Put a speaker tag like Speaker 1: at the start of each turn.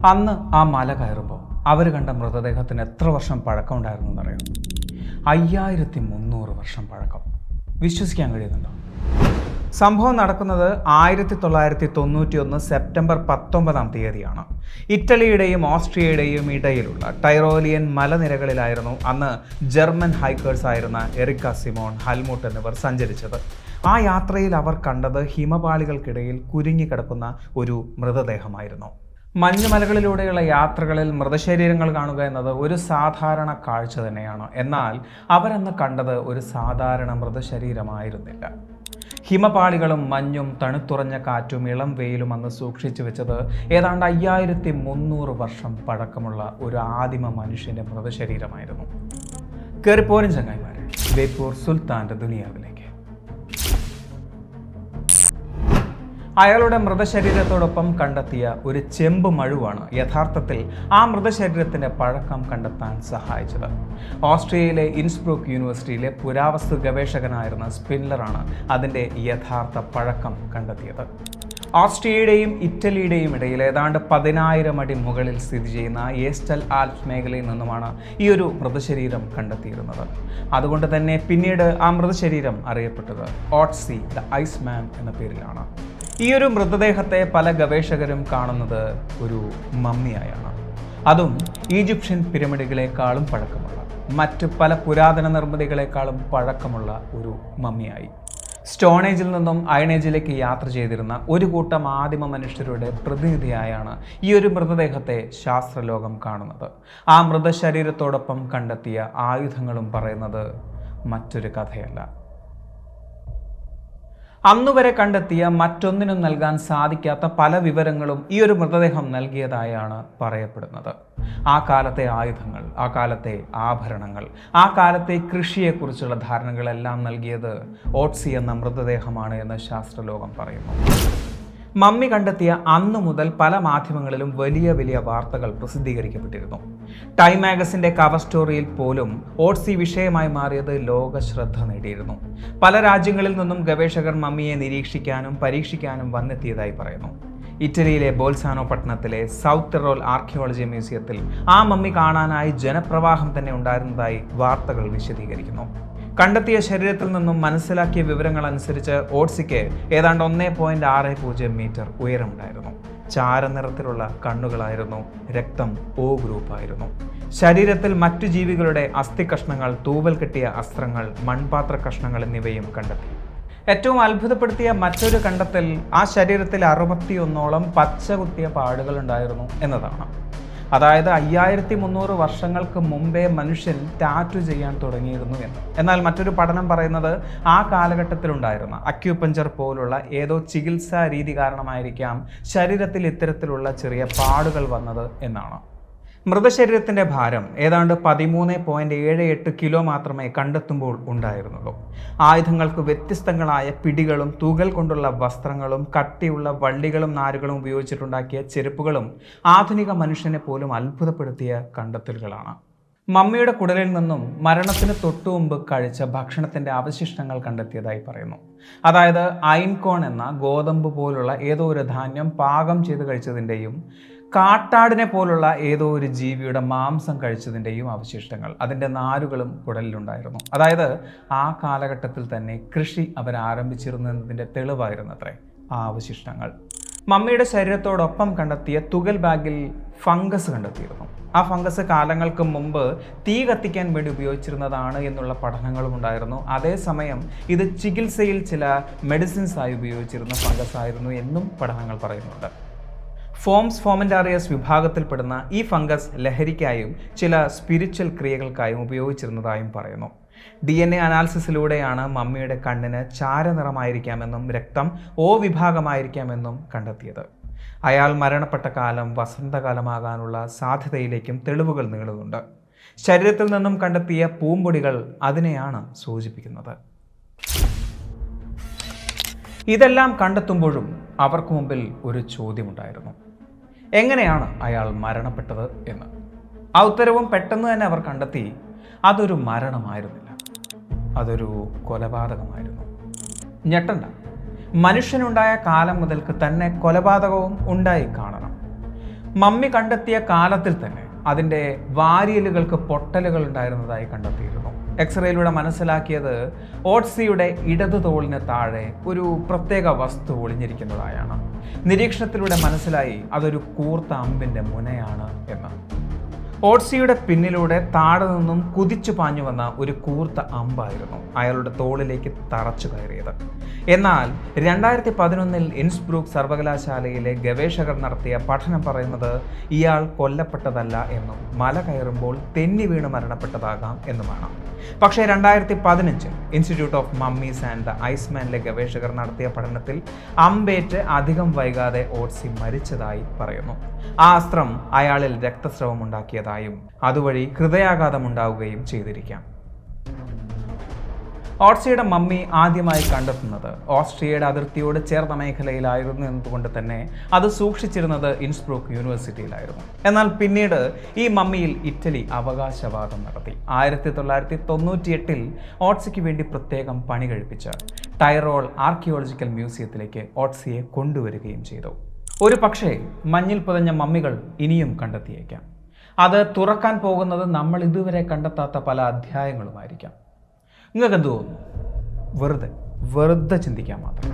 Speaker 1: അന്ന് ആ മല കയറുമ്പോൾ അവർ കണ്ട മൃതദേഹത്തിന് എത്ര വർഷം പഴക്കം ഉണ്ടായിരുന്നു എന്നറിയാം. 5300 വർഷം പഴക്കം. വിശ്വസിക്കാൻ കഴിയുന്നുണ്ടോ? സംഭവം നടക്കുന്നത് 1991 സെപ്റ്റംബർ 19 ഇറ്റലിയുടെയും ഓസ്ട്രിയയുടെയും ഇടയിലുള്ള ടൈറോലിയൻ മലനിരകളിലായിരുന്നു അന്ന് ജർമ്മൻ ഹൈക്കേഴ്സ് ആയിരുന്ന എറിക്ക സിമോൺ, ഹൽമുട്ട് എന്നിവർ സഞ്ചരിച്ചത്. ആ യാത്രയിൽ അവർ കണ്ടത് ഹിമപാളികൾക്കിടയിൽ കുരുങ്ങിക്കിടക്കുന്ന ഒരു മൃതദേഹമായിരുന്നു. മഞ്ഞുമലകളിലൂടെയുള്ള യാത്രകളിൽ മൃതശരീരങ്ങൾ കാണുക എന്നത് ഒരു സാധാരണ കാഴ്ച തന്നെയാണ്. എന്നാൽ അവരന്ന് കണ്ടത് ഒരു സാധാരണ മൃതശരീരമായിരുന്നില്ല. ഹിമപാളികളും മഞ്ഞും തണുത്തുറഞ്ഞ കാറ്റും ഇളം വെയിലും അന്ന് സൂക്ഷിച്ചു വെച്ചത് ഏതാണ്ട് 5300 വർഷം പഴക്കമുള്ള ഒരു ആദിമ മനുഷ്യന്റെ മൃതശരീരമായിരുന്നു. കയറിപ്പോരും ചങ്ങായിമാരെ, ബേപ്പൂർ സുൽത്താന്റെ ദുനിയാവിലേക്ക്. അയാളുടെ മൃതശരീരത്തോടൊപ്പം കണ്ടെത്തിയ ഒരു ചെമ്പ് മഴുവാണ് യഥാർത്ഥത്തിൽ ആ മൃതശരീരത്തിന്റെ പഴക്കം കണ്ടെത്താൻ സഹായിച്ചത്. ഓസ്ട്രിയയിലെ ഇൻസ്ബ്രൂക്ക് യൂണിവേഴ്സിറ്റിയിലെ പുരാവസ്തു ഗവേഷകനായിരുന്ന സ്പിൻലറാണ് അതിന്റെ യഥാർത്ഥ പഴക്കം കണ്ടെത്തിയത്. ഓസ്ട്രിയയുടെയും ഇറ്റലിയുടെയും ഇടയിൽ ഏതാണ്ട് 10,000 അടി മുകളിൽ സ്ഥിതി ചെയ്യുന്ന ഏസ്റ്റൽ ആൽപ്സ് മേഖലയിൽ നിന്നുമാണ് ഈ ഒരു മൃതശരീരം കണ്ടെത്തിയിരുന്നത്. അതുകൊണ്ട് തന്നെ പിന്നീട് ആ മൃതശരീരം അറിയപ്പെട്ടത് ഓട്സി ദ ഐസ് മാൻ എന്ന പേരിലാണ്. ഈ ഒരു മൃതദേഹത്തെ പല ഗവേഷകരും കാണുന്നത് ഒരു മമ്മിയായാണ്. അതും ഈജിപ്ഷ്യൻ പിരമിഡുകളെക്കാളും പഴക്കമുള്ള, മറ്റ് പല പുരാതന നിർമ്മിതികളെക്കാളും പഴക്കമുള്ള ഒരു മമ്മിയായി. സ്റ്റോൺ ഏജിൽ നിന്നും അയൺ ഏജിലേക്ക് യാത്ര ചെയ്തിരുന്ന ഒരു കൂട്ടം ആദിമ മനുഷ്യരുടെ പ്രതിനിധിയായാണ് ഈ ഒരു മൃതദേഹത്തെ ശാസ്ത്രലോകം കാണുന്നത്. ആ മൃതശരീരത്തോടൊപ്പം കണ്ടെത്തിയ ആയുധങ്ങളും പറയുന്നത് മറ്റൊരു കഥയല്ല. അന്നുവരെ കണ്ടെത്തിയ മറ്റൊന്നിനും നൽകാൻ സാധിക്കാത്ത പല വിവരങ്ങളും ഈ ഒരു മൃതദേഹം നൽകിയതായാണ് പറയപ്പെടുന്നത്. ആ കാലത്തെ ആയുധങ്ങൾ, ആ കാലത്തെ ആഭരണങ്ങൾ, ആ കാലത്തെ കൃഷിയെക്കുറിച്ചുള്ള ധാരണകളെല്ലാം നൽകിയത് ഓട്സി എന്ന മൃതദേഹമാണ് എന്ന് ശാസ്ത്രലോകം പറയുന്നു. മമ്മി കണ്ടെത്തിയ അന്നു മുതൽ പല മാധ്യമങ്ങളിലും വലിയ വലിയ വാർത്തകൾ പ്രസിദ്ധീകരിക്കപ്പെട്ടിരുന്നു. ടൈം മാഗസിന്റെ കവർ സ്റ്റോറിയിൽ പോലും ഓട്സി വിഷയമായി മാറിയത് ലോക ശ്രദ്ധ നേടിയിരുന്നു. പല രാജ്യങ്ങളിൽ നിന്നും ഗവേഷകർ മമ്മിയെ നിരീക്ഷിക്കാനും പരീക്ഷിക്കാനും വന്നെത്തിയതായി പറയുന്നു. ഇറ്റലിയിലെ ബോൾസാനോ പട്ടണത്തിലെ സൗത്ത് ടിറോൾ ആർക്കിയോളജി മ്യൂസിയത്തിൽ ആ മമ്മി കാണാനായി ജനപ്രവാഹം തന്നെ ഉണ്ടായിരുന്നതായി വാർത്തകൾ വിശദീകരിക്കുന്നു. കണ്ടെത്തിയ ശരീരത്തിൽ നിന്നും മനസ്സിലാക്കിയ വിവരങ്ങൾ അനുസരിച്ച് ഓട്സിക്ക് ഏതാണ്ട് 1.60 മീറ്റർ ഉയരമുണ്ടായിരുന്നു. ചാരനിറത്തിലുള്ള കണ്ണുകളായിരുന്നു. രക്തം O ഗ്രൂപ്പായിരുന്നു. ശരീരത്തിൽ മറ്റു ജീവികളുടെ അസ്ഥി കഷ്ണങ്ങൾ, തൂവൽ കെട്ടിയ അസ്ത്രങ്ങൾ, മൺപാത്ര കഷ്ണങ്ങൾ എന്നിവയും കണ്ടെത്തി. ഏറ്റവും അത്ഭുതപ്പെടുത്തിയ മറ്റൊരു കണ്ടെത്തൽ ആ ശരീരത്തിൽ 61ഓളം പച്ച കുത്തിയ പാടുകൾ ഉണ്ടായിരുന്നു എന്നതാണ്. അതായത് 5300 വർഷങ്ങൾക്ക് മുമ്പേ മനുഷ്യൻ ടാറ്റു ചെയ്യാൻ തുടങ്ങിയിരുന്നു എന്ന്. എന്നാൽ മറ്റൊരു പഠനം പറയുന്നത് ആ കാലഘട്ടത്തിലുണ്ടായിരുന്ന അക്യൂപഞ്ചർ പോലുള്ള ഏതോ ചികിത്സാ രീതി കാരണമായിരിക്കാം ശരീരത്തിൽ ഇത്തരത്തിലുള്ള ചെറിയ പാടുകൾ വന്നത് എന്നാണ്. മൃതശരീരത്തിന്റെ ഭാരം ഏതാണ്ട് 13.78 കിലോ മാത്രമേ കണ്ടെത്തുമ്പോൾ ഉണ്ടായിരുന്നുള്ളൂ. ആയുധങ്ങൾക്ക് വ്യത്യസ്തങ്ങളായ പിടികളും തൂകൽ കൊണ്ടുള്ള വസ്ത്രങ്ങളും കട്ടിയുള്ള വള്ളികളും നാരുകളും ഉപയോഗിച്ചിട്ടുണ്ടാക്കിയ ചെരുപ്പുകളും ആധുനിക മനുഷ്യനെ പോലും അത്ഭുതപ്പെടുത്തിയ കണ്ടെത്തലുകളാണ്. മമ്മിയുടെ കുടലിൽ നിന്നും മരണത്തിന് തൊട്ടുമുമ്പ് കഴിച്ച ഭക്ഷണത്തിന്റെ അവശിഷ്ടങ്ങൾ കണ്ടെത്തിയതായി പറയുന്നു. അതായത് അയിൻകോൺ എന്ന ഗോതമ്പ് പോലുള്ള ഏതോ ഒരു ധാന്യം പാകം ചെയ്ത് കഴിച്ചതിൻ്റെയും കാട്ടാടിനെ പോലുള്ള ഏതോ ഒരു ജീവിയുടെ മാംസം കഴിച്ചതിൻ്റെയും അവശിഷ്ടങ്ങൾ, അതിൻ്റെ നാരുകളും കുടലിലുണ്ടായിരുന്നു. അതായത് ആ കാലഘട്ടത്തിൽ തന്നെ കൃഷി അവരാരംഭിച്ചിരുന്നു എന്നതിൻ്റെ തെളിവായിരുന്നത്രേ ആ അവശിഷ്ടങ്ങൾ. മമ്മിയുടെ ശരീരത്തോടൊപ്പം കണ്ടെത്തിയ തുകൽ ബാഗിൽ ഫംഗസ് കണ്ടെത്തിയിരുന്നു. ആ ഫംഗസ് കാലങ്ങൾക്ക് മുമ്പ് തീ കത്തിക്കാൻ വേണ്ടി ഉപയോഗിച്ചിരുന്നതാണ് എന്നുള്ള പഠനങ്ങളും ഉണ്ടായിരുന്നു. അതേസമയം ഇത് ചികിത്സയിൽ ചില മെഡിസിൻസ് ആയി ഉപയോഗിച്ചിരുന്ന ഫംഗസ് ആയിരുന്നു എന്നും പഠനങ്ങൾ പറയുന്നുണ്ട്. ഫോംസ് ഫോമൻറ്റാറിയസ് വിഭാഗത്തിൽപ്പെടുന്ന ഈ ഫംഗസ് ലഹരിക്കായും ചില സ്പിരിച്വൽ ക്രിയകൾക്കായും ഉപയോഗിച്ചിരുന്നതായും പറയുന്നു. DNA അനാലിസിസിലൂടെയാണ് മമ്മിയുടെ കണ്ണിന് ചാരനിറമായിരിക്കാമെന്നും രക്തം O വിഭാഗമായിരിക്കാമെന്നും കണ്ടെത്തിയത്. അയാൾ മരണപ്പെട്ട കാലം വസന്തകാലമാകാനുള്ള സാധ്യതയിലേക്കും തെളിവുകൾ നീളുന്നുണ്ട്. ശരീരത്തിൽ നിന്നും കണ്ടെത്തിയ പൂമ്പൊടികൾ അതിനെയാണ് സൂചിപ്പിക്കുന്നത്. ഇതെല്ലാം കണ്ടെത്തുമ്പോഴും അവർക്ക് മുമ്പിൽ ഒരു ചോദ്യമുണ്ടായിരുന്നു: എങ്ങനെയാണ് അയാൾ മരണപ്പെട്ടത് എന്ന്. ആ ഉത്തരവും പെട്ടെന്ന് തന്നെ അവർ കണ്ടെത്തി. അതൊരു മരണമായിരുന്നില്ല, അതൊരു കൊലപാതകമായിരുന്നു. ഞെട്ടണ്ട, മനുഷ്യനുണ്ടായ കാലം മുതൽക്ക് തന്നെ കൊലപാതകവും ഉണ്ടായി കാണണം. മമ്മി കണ്ടെത്തിയ കാലത്തിൽ തന്നെ അതിൻ്റെ വാരിയലുകൾക്ക് പൊട്ടലുകൾ ഉണ്ടായിരുന്നതായി കണ്ടെത്തിയിരുന്നു. എക്സ്റേയിലൂടെ മനസ്സിലാക്കിയത് ഓട്സിയുടെ ഇടതു തോളിന് താഴെ ഒരു പ്രത്യേക വസ്തു ഒളിഞ്ഞിരിക്കുന്നതായാണ്. നിരീക്ഷണത്തിലൂടെ മനസ്സിലായി അതൊരു കൂർത്ത അമ്പിൻ്റെ മുനയാണ് എന്ന്. ഓട്സിയുടെ പിന്നിലൂടെ താഴെ നിന്നും കുതിച്ചു പാഞ്ഞു വന്ന ഒരു കൂർത്ത അമ്പായിരുന്നു അയാളുടെ തോളിലേക്ക് തറച്ചു കയറിയത്. എന്നാൽ 2011 ഇൻസ്ബ്രൂക്ക് സർവകലാശാലയിലെ ഗവേഷകർ നടത്തിയ പഠനം പറയുന്നത് ഇയാൾ കൊല്ലപ്പെട്ടതല്ല എന്നും മല കയറുമ്പോൾ തെന്നി വീണ് മരണപ്പെട്ടതാകാം എന്നുമാണ്. പക്ഷേ 2015 institute of mummies and the ഐസ്മാനിലെ ഗവേഷകർ നടത്തിയ പഠനത്തിൽ അമ്പേറ്റ് അധികം വൈകാതെ ഓട്സി മരിച്ചതായി പറയുന്നു. ആ അസ്ത്രം അയാളിൽ രക്തസ്രവം ഉണ്ടാക്കിയതായും അതുവഴി ഹൃദയാഘാതം ഉണ്ടാവുകയും ചെയ്തിരിക്കാം. ഓട്സിയുടെ മമ്മി ആദ്യമായി കണ്ടെത്തുന്നത് ഓസ്ട്രിയയുടെ അതിർത്തിയോട് ചേർന്ന മേഖലയിലായിരുന്നു എന്നതുകൊണ്ട് തന്നെ അത് സൂക്ഷിച്ചിരുന്നത് ഇൻസ്ബ്രൂക്ക് യൂണിവേഴ്സിറ്റിയിലായിരുന്നു. എന്നാൽ പിന്നീട് ഈ മമ്മിയിൽ ഇറ്റലി അവകാശവാദം നടത്തി. 1998 ഓട്സിക്ക് വേണ്ടി പ്രത്യേകം പണി കഴിപ്പിച്ച ടൈറോൾ ആർക്കിയോളജിക്കൽ മ്യൂസിയത്തിലേക്ക് ഓട്സിയെ കൊണ്ടുവരികയും ചെയ്തു. ഒരു പക്ഷേ മഞ്ഞിൽ പുതഞ്ഞ മമ്മികൾ ഇനിയും കണ്ടെത്തിയേക്കാം. അത് തുറക്കാൻ പോകുന്നത് നമ്മൾ ഇതുവരെ കണ്ടെത്താത്ത പല അധ്യായങ്ങളുമായിരിക്കാം. നിങ്ങൾക്ക് എന്ത് തോന്നുന്നു? വെറുതെ ചിന്തിക്കാൻ മാത്രം.